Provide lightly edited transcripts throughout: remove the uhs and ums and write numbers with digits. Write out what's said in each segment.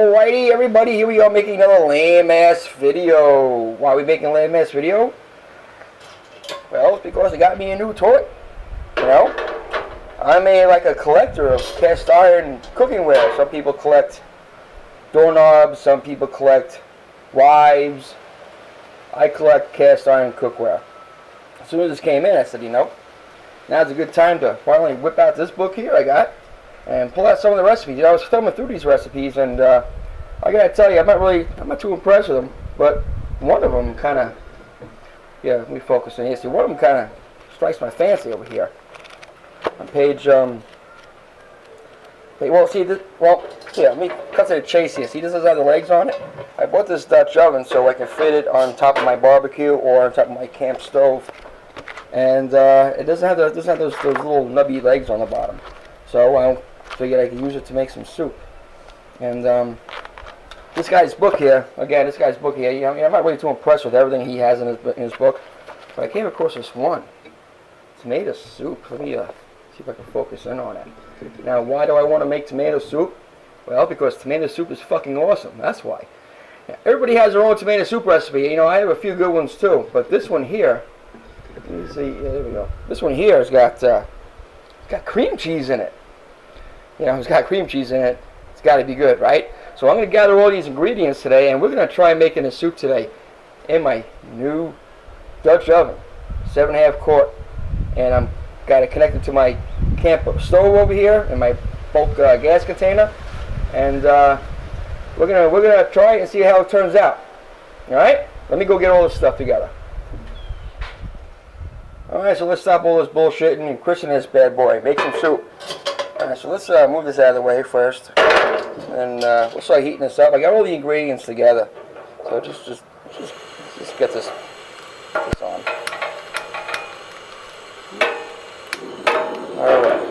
Alrighty, everybody, here we are making another lame-ass video. Why are we making a lame-ass video? Well, it's because it got me a new toy. You know? I'm like a collector of cast iron cookingware. Some people collect doorknobs, some people collect wives. I collect cast iron cookware. As soon as this came in, I said, you know, now's a good time to finally whip out this book here I got and pull out some of the recipes. You know, I was thumbing through these recipes, and I gotta tell you, I'm not too impressed with them. But one of them kind of, yeah, let me focus on here. See, one of them kind of strikes my fancy over here. On page, well, see, this, well, yeah, let me cut to the chase here. See, this doesn't have the legs on it. I bought this Dutch oven so I can fit it on top of my barbecue or on top of my camp stove, and it doesn't have those little nubby legs on the bottom. So I figured I could use it to make some soup. And this guy's book here, again, you know, I'm not really too impressed with everything he has in his book, but I came across this one, tomato soup. Let me see if I can focus in on it. Now, why do I want to make tomato soup? Well, because tomato soup is fucking awesome. That's why. Now, everybody has their own tomato soup recipe. You know, I have a few good ones too, but this one here, let me see. Yeah, there we go. This one here has got cream cheese in it. You know, it's got cream cheese in it. It's got to be good, right? So I'm going to gather all these ingredients today, and we're going to try making a soup today in my new Dutch oven, 7.5 quart, and I'm got it connected to my camp stove over here and my bulk gas container, and we're gonna try it and see how it turns out. All right, let me go get all this stuff together. All right, so let's stop all this bullshitting and christen this bad boy. Make some soup. All right, so let's move this out of the way first, and we'll start heating this up. I got all the ingredients together, so just get this on. Alright.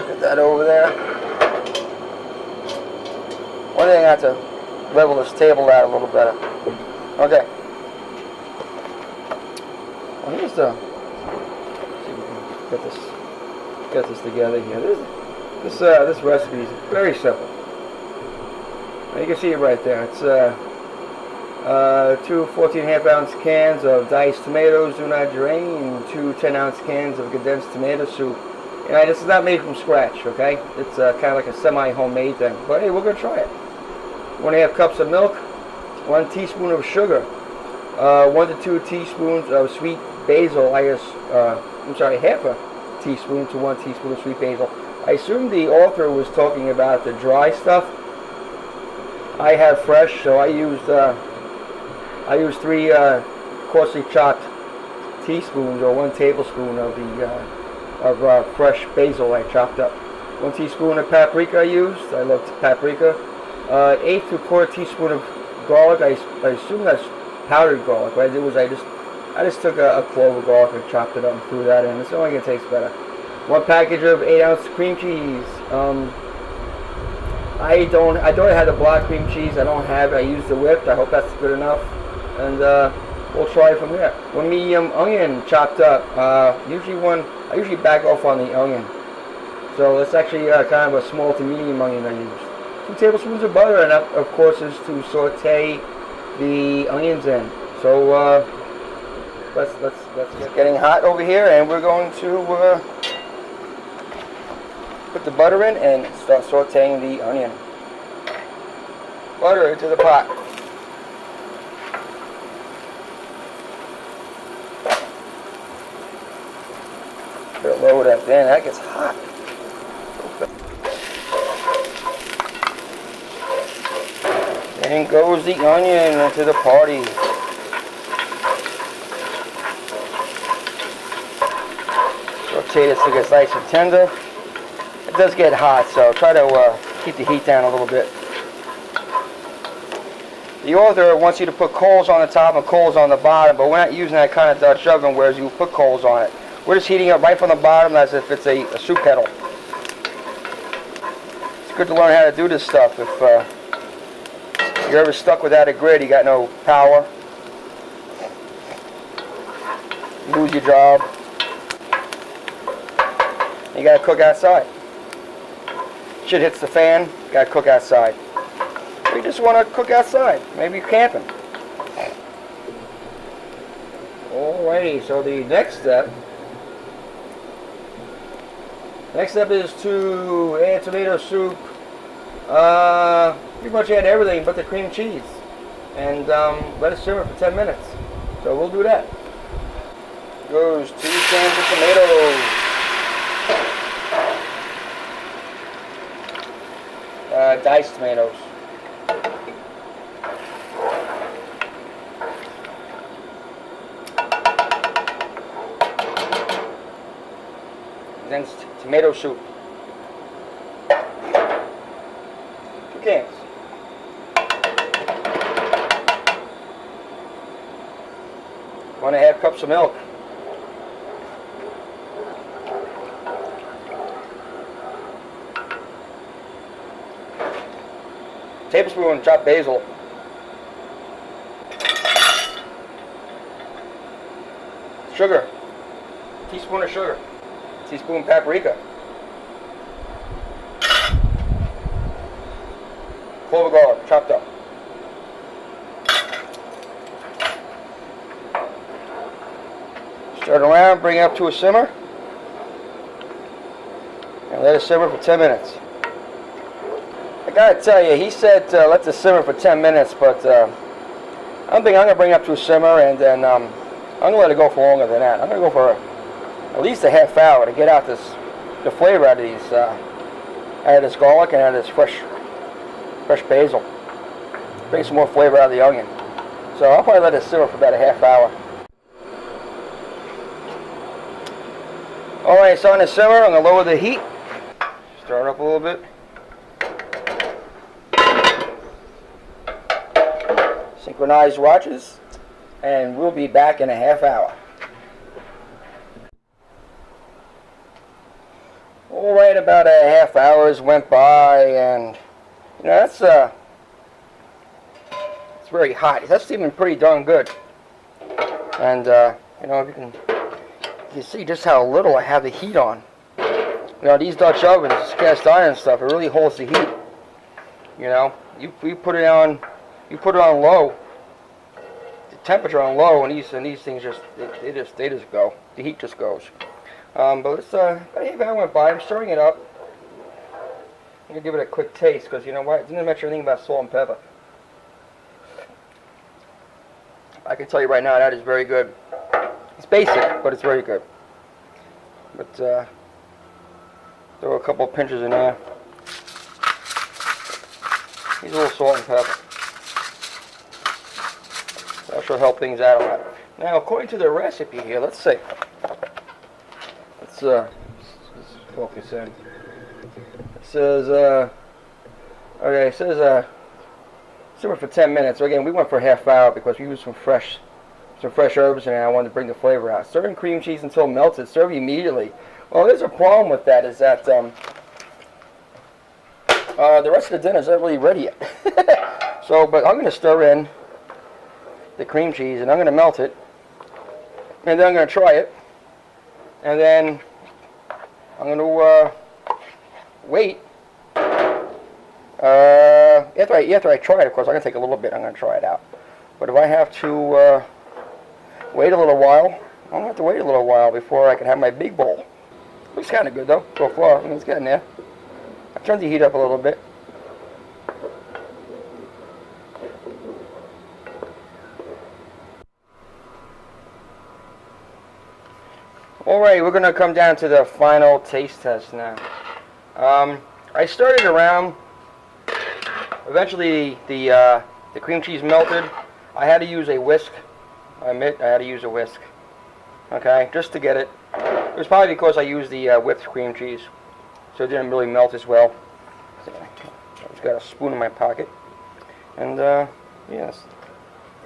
Get that over there. One thing, I have to level this table out a little better. Okay. Well, here's the... See if we can get this together here. This recipe is very simple. Now you can see it right there. It's 2 14.5 ounce cans of diced tomatoes, do not drain, 2 10-ounce cans of condensed tomato soup. You know, this is not made from scratch, okay? It's kind of like a semi-homemade thing. But hey, we're going to try it. 1.5 cups of milk, 1 teaspoon of sugar, 1 to 2 teaspoons of sweet basil. Half a teaspoon to 1 teaspoon of sweet basil. I assume the author was talking about the dry stuff. I have fresh, so I used 3 coarsely chopped teaspoons, or 1 tablespoon of the fresh basil I chopped up. 1 teaspoon of paprika I used. I love paprika. 1/8 to 1/4 teaspoon of garlic. I assume that's powdered garlic. What I did was I just took a clove of garlic and chopped it up and threw that in. It's only gonna taste better. 1 package of 8-ounce cream cheese. I thought I had the block cream cheese. I don't have it. I used the whipped. I hope that's good enough. And we'll try it from there. 1 medium onion chopped up. I usually back off on the onion. So it's actually kind of a small to medium onion I used. 2 tablespoons of butter, and that, of course, is to saute the onions in. So let's get getting hot over here, and we're going to put the butter in and start sauteing the onion. Butter into the pot. Better lower that in. That gets hot. In goes the onion into the party. Saute this till it gets nice and tender. It does get hot, so try to keep the heat down a little bit. The author wants you to put coals on the top and coals on the bottom, but we're not using that kind of Dutch oven where you put coals on it. We're just heating it right from the bottom as if it's a soup kettle. It's good to learn how to do this stuff. If you're ever stuck without a grid, you got no power, you lose your job, you got to cook outside. shit hits the fan, gotta cook outside. We just want to cook outside. Maybe you're camping. Alrighty, so the next step is to add tomato soup. Pretty much add everything but the cream cheese. And let it simmer for 10 minutes. So we'll do that. Goes 2 cans of tomatoes. Diced tomatoes. Then tomato soup. 2 cans. One and a half cups of milk. Tablespoon chopped basil. Sugar. Teaspoon of sugar. Teaspoon paprika. Clove of garlic, chopped up. Stir it around, bring it up to a simmer. And let it simmer for 10 minutes. I gotta tell you, he said let this simmer for 10 minutes, but I don't think I'm gonna bring it up to a simmer, and then I'm gonna let it go for longer than that. I'm gonna go for at least a half hour to get out the flavor out of these, out of this garlic and out of this fresh basil. Bring some more flavor out of the onion. So I'll probably let it simmer for about a half hour. All right, so on the simmer, I'm gonna lower the heat. Start up a little bit. Synchronized watches, and we'll be back in a half hour. Alright, about a half hour went by, and you know it's very hot. That's steaming pretty darn good. And you know, you can see just how little I have the heat on. You know, these Dutch ovens, cast iron stuff, it really holds the heat. You know, you put it on low, the temperature on low, and these things they just go. The heat just goes. But it's about a half hour went by. I'm stirring it up. I'm gonna give it a quick taste because you know what? I didn't mention anything about salt and pepper. I can tell you right now that is very good. It's basic, but it's very good. But throw a couple of pinches in there. Need a little salt and pepper. That should help things out a lot. Now, according to the recipe here, let's see. Let's focus in. It says, okay, it says simmer for 10 minutes. So again, we went for a half hour because we used some fresh herbs, and I wanted to bring the flavor out. Serving cream cheese until melted. Serve immediately. Well, there's a problem with that. Is that the rest of the dinner is not really ready yet. So, but I'm going to stir in the cream cheese, and I'm going to melt it, and then I'm going to try it, and then I'm going to wait. After I try it, of course, I'm going to take a little bit. I'm going to try it out. But if I have to wait a little while, I'm going to have to wait a little while before I can have my big bowl. Looks kind of good, though, so far. I mean, it's getting there. I turned the heat up a little bit. Alright, we're going to come down to the final taste test now. I started around. Eventually, the cream cheese melted. I had to use a whisk. I admit I had to use a whisk. Okay, just to get it. It was probably because I used the whipped cream cheese, so it didn't really melt as well. So I just got a spoon in my pocket, and yes.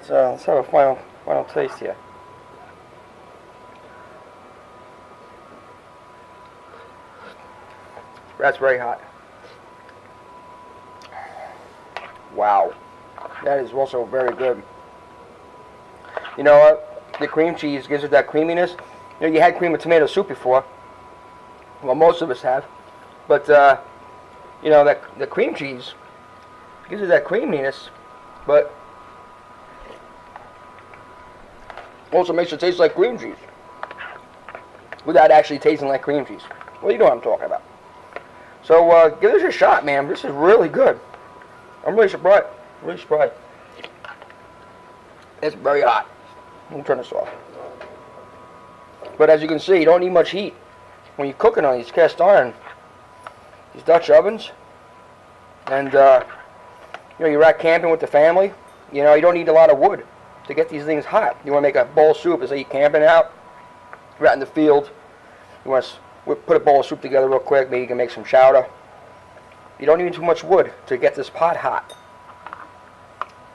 So let's have a final taste here. That's very hot. Wow, that is also very good. You know what? The cream cheese gives it that creaminess. You know, you had cream of tomato soup before. Well, most of us have. But you know, that the cream cheese gives you that creaminess, but also makes it taste like cream cheese without actually tasting like cream cheese. Well, you know what I'm talking about. So give this a shot, man. This is really good. I'm really surprised. Really surprised. It's very hot. Let me turn this off. But as you can see, you don't need much heat when you're cooking on these cast iron, these Dutch ovens. And you know, you're out camping with the family. You know, you don't need a lot of wood to get these things hot. You want to make a bowl of soup. As you're camping out, you're out in the field. You want to put a bowl of soup together real quick. Maybe you can make some chowder. You don't need too much wood to get this pot hot.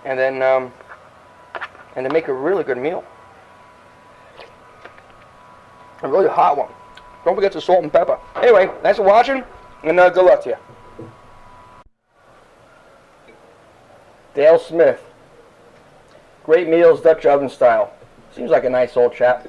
And then to make a really good meal. A really hot one. Don't forget the salt and pepper. Anyway, thanks for watching, and good luck to you. Dale Smith. Great meals, Dutch oven style. Seems like a nice old chap.